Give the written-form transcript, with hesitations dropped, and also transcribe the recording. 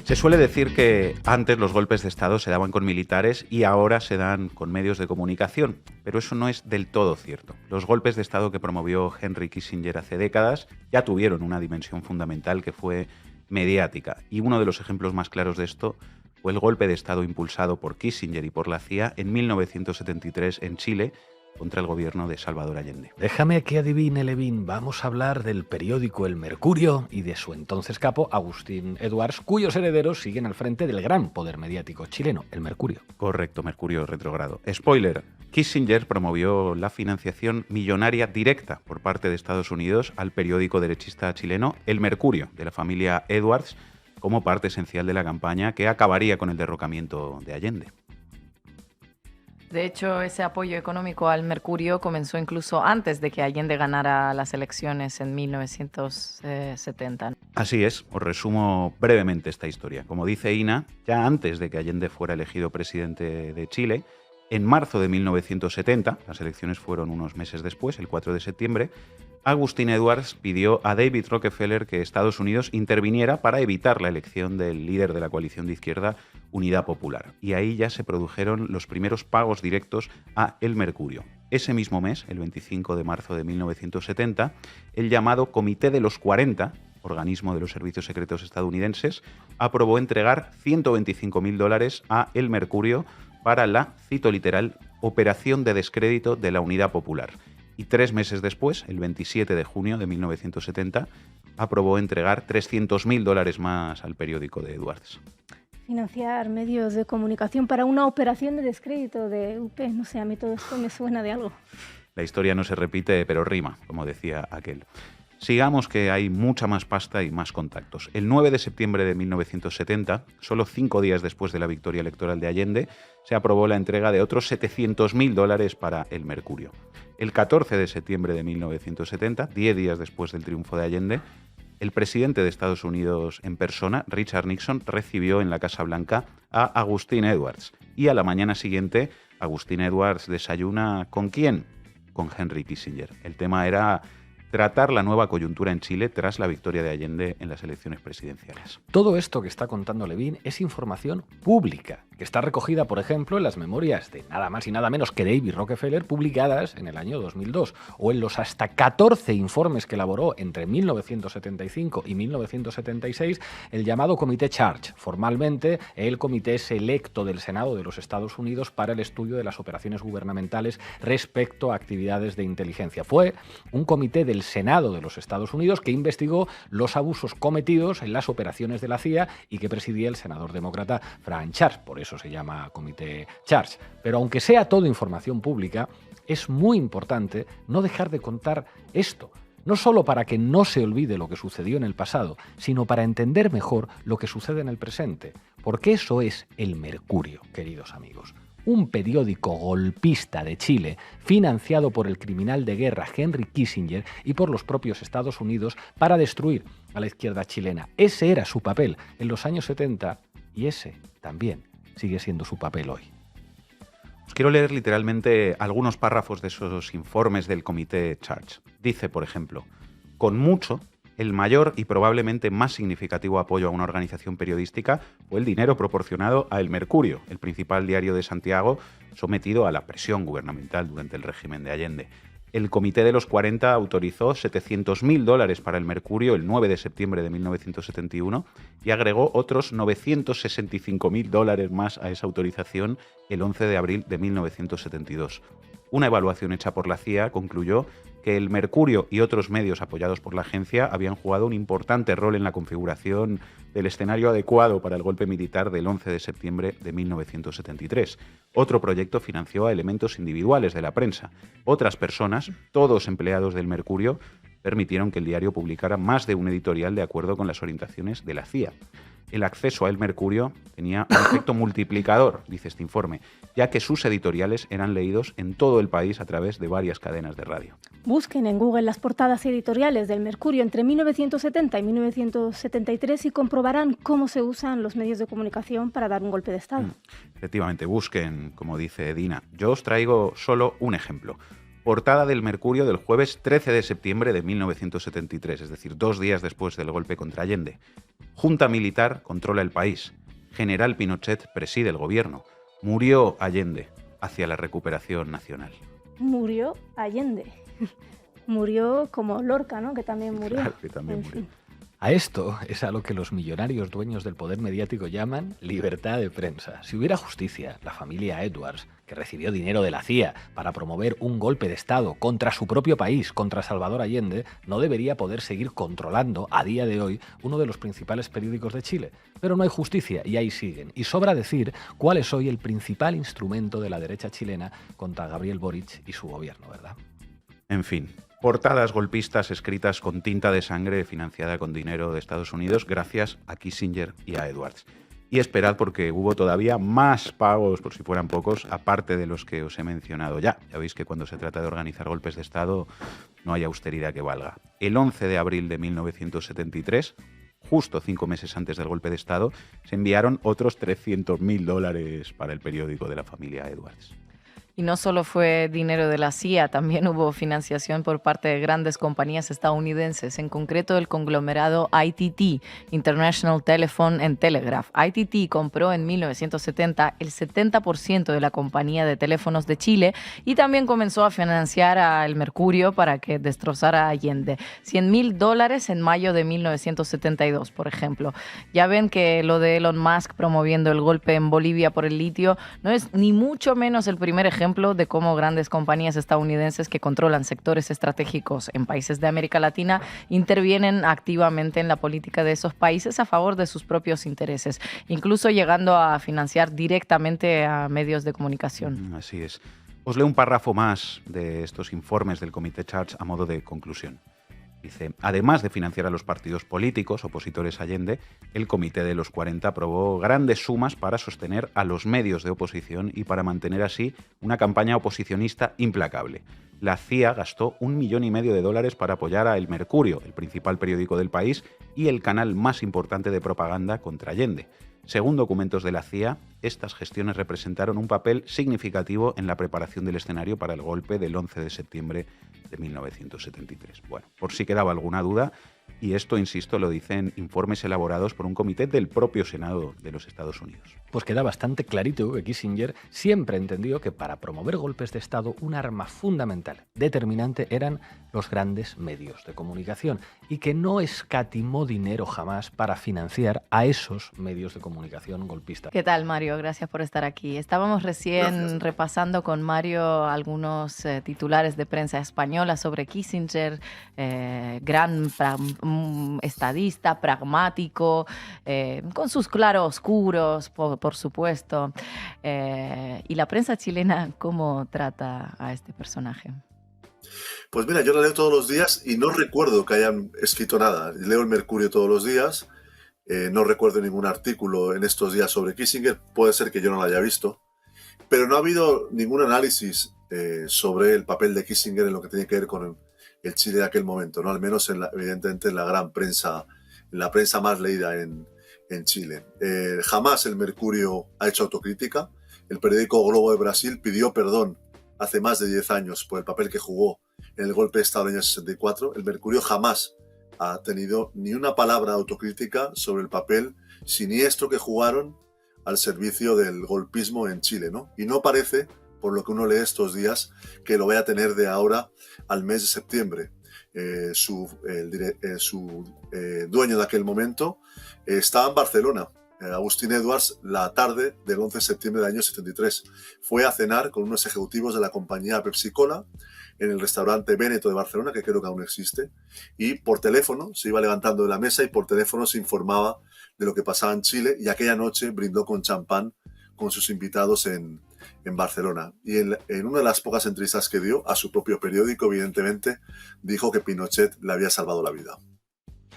Se suele decir que antes los golpes de Estado se daban con militares y ahora se dan con medios de comunicación, pero eso no es del todo cierto. Los golpes de Estado que promovió Henry Kissinger hace décadas ya tuvieron una dimensión fundamental que fue mediática, y uno de los ejemplos más claros de esto fue el golpe de Estado impulsado por Kissinger y por la CIA en 1973 en Chile, contra el gobierno de Salvador Allende. Déjame que adivine, Levin. Vamos a hablar del periódico El Mercurio y de su entonces capo, Agustín Edwards, cuyos herederos siguen al frente del gran poder mediático chileno, El Mercurio. Correcto, Mercurio retrógrado. Spoiler, Kissinger promovió la financiación millonaria directa por parte de Estados Unidos al periódico derechista chileno El Mercurio, de la familia Edwards, como parte esencial de la campaña que acabaría con el derrocamiento de Allende. De hecho, ese apoyo económico al Mercurio comenzó incluso antes de que Allende ganara las elecciones en 1970. Así es, os resumo brevemente esta historia. Como dice Ina, ya antes de que Allende fuera elegido presidente de Chile, en marzo de 1970, las elecciones fueron unos meses después, el 4 de septiembre, Agustín Edwards pidió a David Rockefeller que Estados Unidos interviniera para evitar la elección del líder de la coalición de izquierda Unidad Popular. Y ahí ya se produjeron los primeros pagos directos a El Mercurio. Ese mismo mes, el 25 de marzo de 1970, el llamado Comité de los 40, organismo de los servicios secretos estadounidenses, aprobó entregar $125.000 a El Mercurio para la, cito literal, operación de descrédito de la Unidad Popular. Y 3 meses después, el 27 de junio de 1970, aprobó entregar $300.000 más al periódico de Edwards. Financiar medios de comunicación para una operación de descrédito de UP, no sé, a mí todo esto me suena de algo. La historia no se repite, pero rima, como decía aquel. Sigamos, que hay mucha más pasta y más contactos. El 9 de septiembre de 1970, solo 5 días después de la victoria electoral de Allende, se aprobó la entrega de otros $700.000 para El Mercurio. El 14 de septiembre de 1970, 10 días después del triunfo de Allende, el presidente de Estados Unidos en persona, Richard Nixon, recibió en la Casa Blanca a Agustín Edwards. Y a la mañana siguiente, Agustín Edwards desayuna ¿con quién? Con Henry Kissinger. El tema era tratar la nueva coyuntura en Chile tras la victoria de Allende en las elecciones presidenciales. Todo esto que está contando Levin es información pública, que está recogida, por ejemplo, en las memorias de nada más y nada menos que David Rockefeller, publicadas en el año 2002, o en los hasta 14 informes que elaboró entre 1975 y 1976 el llamado Comité Charge, formalmente el Comité Selecto del Senado de los Estados Unidos para el estudio de las operaciones gubernamentales respecto a actividades de inteligencia. Fue un comité del Senado de los Estados Unidos que investigó los abusos cometidos en las operaciones de la CIA y que presidía el senador demócrata Frank Charge. Por eso se llama Comité Charge. Pero aunque sea todo información pública, es muy importante no dejar de contar esto. No solo para que no se olvide lo que sucedió en el pasado, sino para entender mejor lo que sucede en el presente. Porque eso es El Mercurio, queridos amigos. Un periódico golpista de Chile, financiado por el criminal de guerra Henry Kissinger y por los propios Estados Unidos para destruir a la izquierda chilena. Ese era su papel en los años 70 y ese también sigue siendo su papel hoy. Os quiero leer literalmente algunos párrafos de esos informes del Comité Charge. Dice, por ejemplo, con mucho, el mayor y probablemente más significativo apoyo a una organización periodística fue el dinero proporcionado a El Mercurio, el principal diario de Santiago, sometido a la presión gubernamental durante el régimen de Allende. El Comité de los 40 autorizó $700.000 para El Mercurio el 9 de septiembre de 1971 y agregó otros $965.000 más a esa autorización el 11 de abril de 1972. Una evaluación hecha por la CIA concluyó que El Mercurio y otros medios apoyados por la agencia habían jugado un importante rol en la configuración del escenario adecuado para el golpe militar del 11 de septiembre de 1973. Otro proyecto financió a elementos individuales de la prensa. Otras personas, todos empleados del Mercurio, permitieron que el diario publicara más de un editorial de acuerdo con las orientaciones de la CIA. El acceso a El Mercurio tenía un efecto multiplicador, dice este informe, ya que sus editoriales eran leídos en todo el país a través de varias cadenas de radio. Busquen en Google las portadas editoriales del Mercurio entre 1970 y 1973 y comprobarán cómo se usan los medios de comunicación para dar un golpe de Estado. Efectivamente, busquen, como dice Dina. Yo os traigo solo un ejemplo. Portada del Mercurio del jueves 13 de septiembre de 1973, es decir, 2 días después del golpe contra Allende. Junta militar controla el país. General Pinochet preside el gobierno. Murió Allende hacia la recuperación nacional. Murió Allende. Murió como Lorca, ¿no? Que también murió. Claro, que también En murió. fin. A esto es a lo que los millonarios dueños del poder mediático llaman libertad de prensa. Si hubiera justicia, la familia Edwards, que recibió dinero de la CIA para promover un golpe de Estado contra su propio país, contra Salvador Allende, no debería poder seguir controlando a día de hoy uno de los principales periódicos de Chile. Pero no hay justicia y ahí siguen. Y sobra decir cuál es hoy el principal instrumento de la derecha chilena contra Gabriel Boric y su gobierno, ¿verdad? En fin, portadas golpistas escritas con tinta de sangre financiada con dinero de Estados Unidos gracias a Kissinger y a Edwards. Y esperad porque hubo todavía más pagos, por si fueran pocos, aparte de los que os he mencionado ya. Ya veis que cuando se trata de organizar golpes de Estado no hay austeridad que valga. El 11 de abril de 1973, justo 5 meses antes del golpe de Estado, se enviaron otros $300.000 para el periódico de la familia Edwards. Y no solo fue dinero de la CIA, también hubo financiación por parte de grandes compañías estadounidenses, en concreto el conglomerado ITT, International Telephone and Telegraph. ITT compró en 1970 el 70% de la compañía de teléfonos de Chile y también comenzó a financiar al Mercurio para que destrozara a Allende. $100.000 en mayo de 1972, por ejemplo. Ya ven que lo de Elon Musk promoviendo el golpe en Bolivia por el litio no es ni mucho menos el primer ejemplo de cómo grandes compañías estadounidenses que controlan sectores estratégicos en países de América Latina intervienen activamente en la política de esos países a favor de sus propios intereses, incluso llegando a financiar directamente a medios de comunicación. Así es. Os leo un párrafo más de estos informes del Comité Church a modo de conclusión. Dice, además de financiar a los partidos políticos opositores a Allende, el Comité de los 40 aprobó grandes sumas para sostener a los medios de oposición y para mantener así una campaña oposicionista implacable. La CIA gastó $1,500,000 para apoyar a El Mercurio, el principal periódico del país y el canal más importante de propaganda contra Allende. Según documentos de la CIA, estas gestiones representaron un papel significativo en la preparación del escenario para el golpe del 11 de septiembre de 1973. Bueno, por si quedaba alguna duda, y esto, insisto, lo dicen informes elaborados por un comité del propio Senado de los Estados Unidos. Pues queda bastante clarito que Kissinger siempre entendió que para promover golpes de Estado un arma fundamental, determinante, eran los grandes medios de comunicación y que no escatimó dinero jamás para financiar a esos medios de comunicación golpistas. ¿Qué tal, Mario? Gracias por estar aquí. Estábamos recién repasando con Mario algunos titulares de prensa española sobre Kissinger, gran estadista, pragmático, con sus claroscuros, por supuesto. ¿Y la prensa chilena cómo trata a este personaje? Pues mira, yo la leo todos los días y no recuerdo que hayan escrito nada. Leo el Mercurio todos los días, no recuerdo ningún artículo en estos días sobre Kissinger, puede ser que yo no lo haya visto, pero no ha habido ningún análisis sobre el papel de Kissinger en lo que tiene que ver con el Chile de aquel momento, ¿no? Al menos evidentemente en la gran prensa, en la prensa más leída en Chile. Jamás el Mercurio ha hecho autocrítica. El periódico Globo de Brasil pidió perdón hace más de 10 años por el papel que jugó en el golpe de Estado del año 64. El Mercurio jamás ha tenido ni una palabra autocrítica sobre el papel siniestro que jugaron al servicio del golpismo en Chile, ¿no? Y no parece, por lo que uno lee estos días, que lo vaya a tener de ahora al mes de septiembre. Su dueño de aquel momento estaba en Barcelona, Agustín Edwards, la tarde del 11 de septiembre del año 73. Fue a cenar con unos ejecutivos de la compañía Pepsi-Cola en el restaurante Véneto de Barcelona, que creo que aún existe, y por teléfono se iba levantando de la mesa y por teléfono se informaba de lo que pasaba en Chile, y aquella noche brindó con champán con sus invitados en Barcelona. Y en una de las pocas entrevistas que dio a su propio periódico, evidentemente, dijo que Pinochet le había salvado la vida.